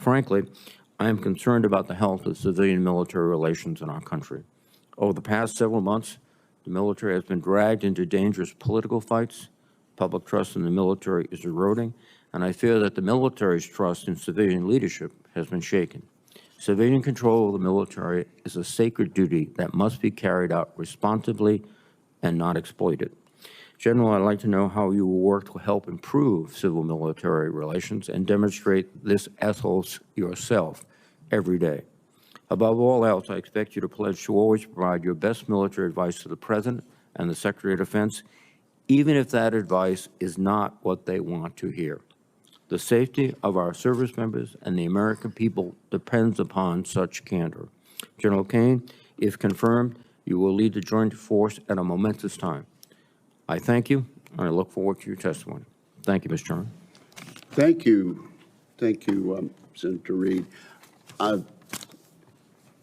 Frankly, I am concerned about the health of civilian-military relations in our country. Over the past several months, the military has been dragged into dangerous political fights. Public trust in the military is eroding, and I fear that the military's trust in civilian leadership has been shaken. Civilian control of the military is a sacred duty that must be carried out responsibly and not exploited. General, I'd like to know how you will work to help improve civil-military relations and demonstrate this ethos yourself every day. Above all else, I expect you to pledge to always provide your best military advice to the President and the Secretary of Defense, even if that advice is not what they want to hear. The safety of our service members and the American people depends upon such candor. General Caine, if confirmed, you will lead the joint force at a momentous time. I thank you, and I look forward to your testimony. Thank you, Mr. Chairman. Thank you. Thank you, Senator Reed.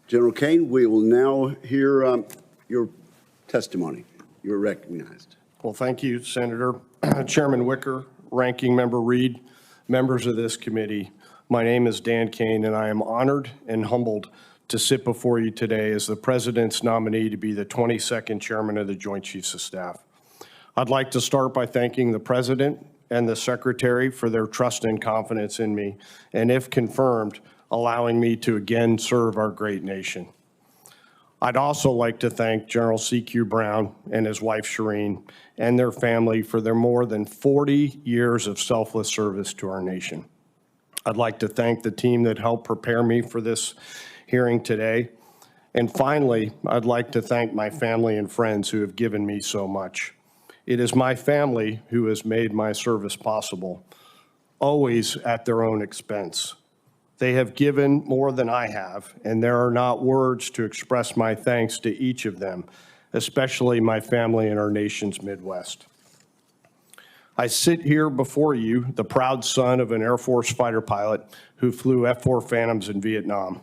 General Caine, we will now hear your testimony. You're recognized. Well, thank you, Senator. Chairman Wicker, Ranking Member Reed, members of this committee. My name is Dan Caine, and I am honored and humbled to sit before you today as the President's nominee to be the 22nd Chairman of the Joint Chiefs of Staff. I'd like to start by thanking the President and the Secretary for their trust and confidence in me, and if confirmed, allowing me to again serve our great nation. I'd also like to thank General C.Q. Brown and his wife Shireen and their family for their more than 40 years of selfless service to our nation. I'd like to thank the team that helped prepare me for this hearing today. And finally, I'd like to thank my family and friends who have given me so much. It is my family who has made my service possible, always at their own expense. They have given more than I have, and there are not words to express my thanks to each of them, especially my family in our nation's Midwest. I sit here before you, the proud son of an Air Force fighter pilot who flew F-4 Phantoms in Vietnam.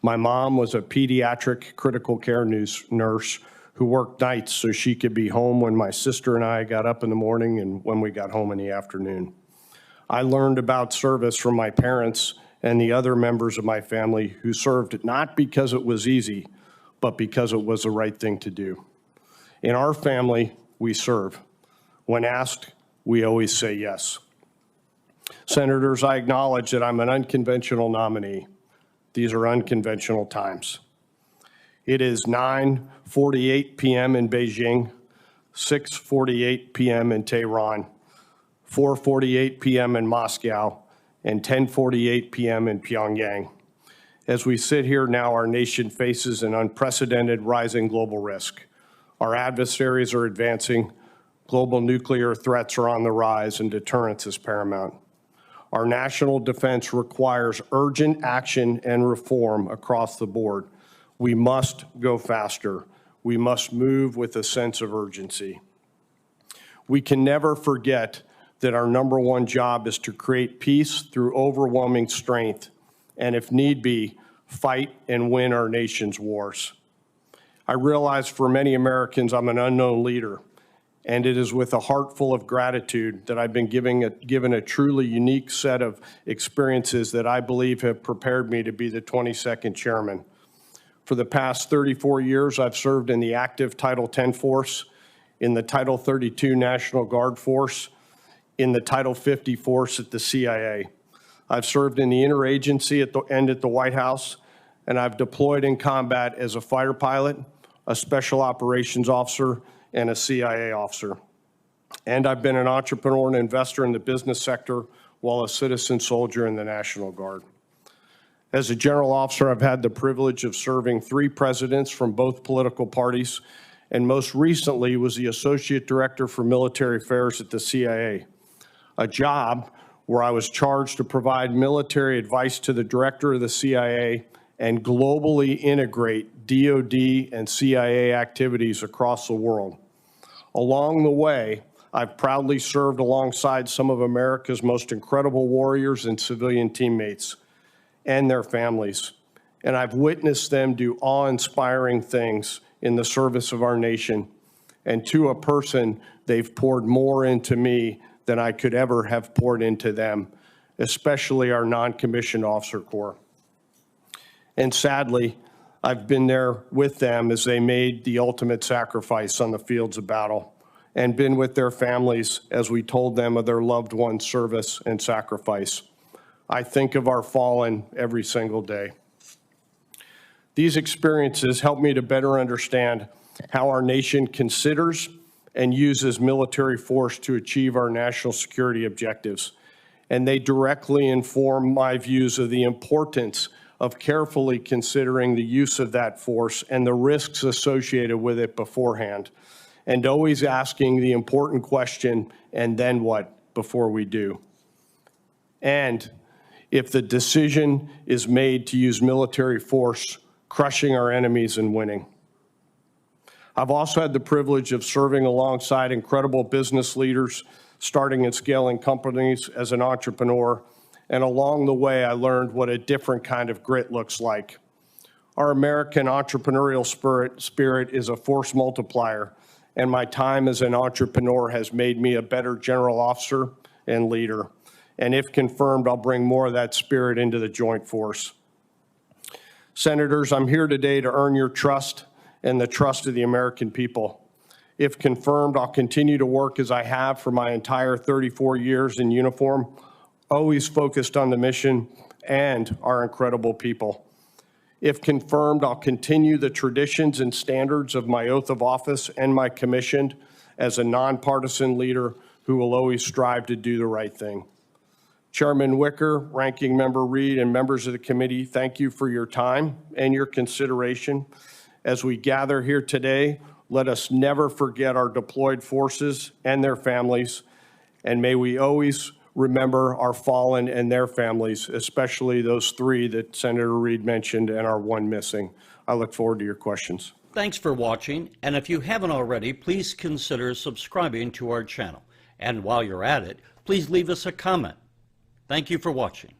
My mom was a pediatric critical care nurse who worked nights so she could be home when my sister and I got up in the morning and when we got home in the afternoon. I learned about service from my parents and the other members of my family who served not because it was easy, but because it was the right thing to do. In our family, we serve. When asked, we always say yes. Senators, I acknowledge that I'm an unconventional nominee. These are unconventional times. It is 9:48 p.m. in Beijing, 6:48 p.m. in Tehran, 4:48 p.m. in Moscow, and 10:48 p.m. in Pyongyang. As we sit here now, our nation faces an unprecedented rising global risk. Our adversaries are advancing, global nuclear threats are on the rise, and deterrence is paramount. Our national defense requires urgent action and reform across the board. We must go faster. We must move with a sense of urgency. We can never forget that our number one job is to create peace through overwhelming strength, and if need be, fight and win our nation's wars. I realize for many Americans I'm an unknown leader, and it is with a heart full of gratitude that I've been given a truly unique set of experiences that I believe have prepared me to be the 22nd chairman. For the past 34 years, I've served in the active Title 10 force, in the Title 32 National Guard force, in the Title 50 force at the CIA. I've served in the interagency at the White House, and I've deployed in combat as a fighter pilot, a special operations officer, and a CIA officer. And I've been an entrepreneur and investor in the business sector while a citizen soldier in the National Guard. As a general officer, I've had the privilege of serving 3 presidents from both political parties, and most recently was the Associate Director for Military Affairs at the CIA, a job where I was charged to provide military advice to the Director of the CIA and globally integrate DoD and CIA activities across the world. Along the way, I've proudly served alongside some of America's most incredible warriors and civilian teammates and their families, and I've witnessed them do awe-inspiring things in the service of our nation, and to a person, they've poured more into me than I could ever have poured into them, especially our non-commissioned officer corps. And sadly, I've been there with them as they made the ultimate sacrifice on the fields of battle, and been with their families as we told them of their loved ones' service and sacrifice. I think of our fallen every single day. These experiences help me to better understand how our nation considers and uses military force to achieve our national security objectives. And they directly inform my views of the importance of carefully considering the use of that force and the risks associated with it beforehand, and always asking the important question, and then what, before we do. And if the decision is made to use military force, crushing our enemies and winning. I've also had the privilege of serving alongside incredible business leaders, starting and scaling companies as an entrepreneur, and along the way I learned what a different kind of grit looks like. Our American entrepreneurial spirit is a force multiplier, and my time as an entrepreneur has made me a better general officer and leader. And if confirmed, I'll bring more of that spirit into the joint force. Senators, I'm here today to earn your trust and the trust of the American people. If confirmed, I'll continue to work as I have for my entire 34 years in uniform, always focused on the mission and our incredible people. If confirmed, I'll continue the traditions and standards of my oath of office and my commission as a nonpartisan leader who will always strive to do the right thing. Chairman Wicker, Ranking Member Reed, and members of the committee, thank you for your time and your consideration. As we gather here today, let us never forget our deployed forces and their families, and may we always remember our fallen and their families, especially those 3 that Senator Reed mentioned and our 1 missing. I look forward to your questions. Thanks for watching, and if you haven't already, please consider subscribing to our channel. And while you're at it, please leave us a comment. Thank you for watching.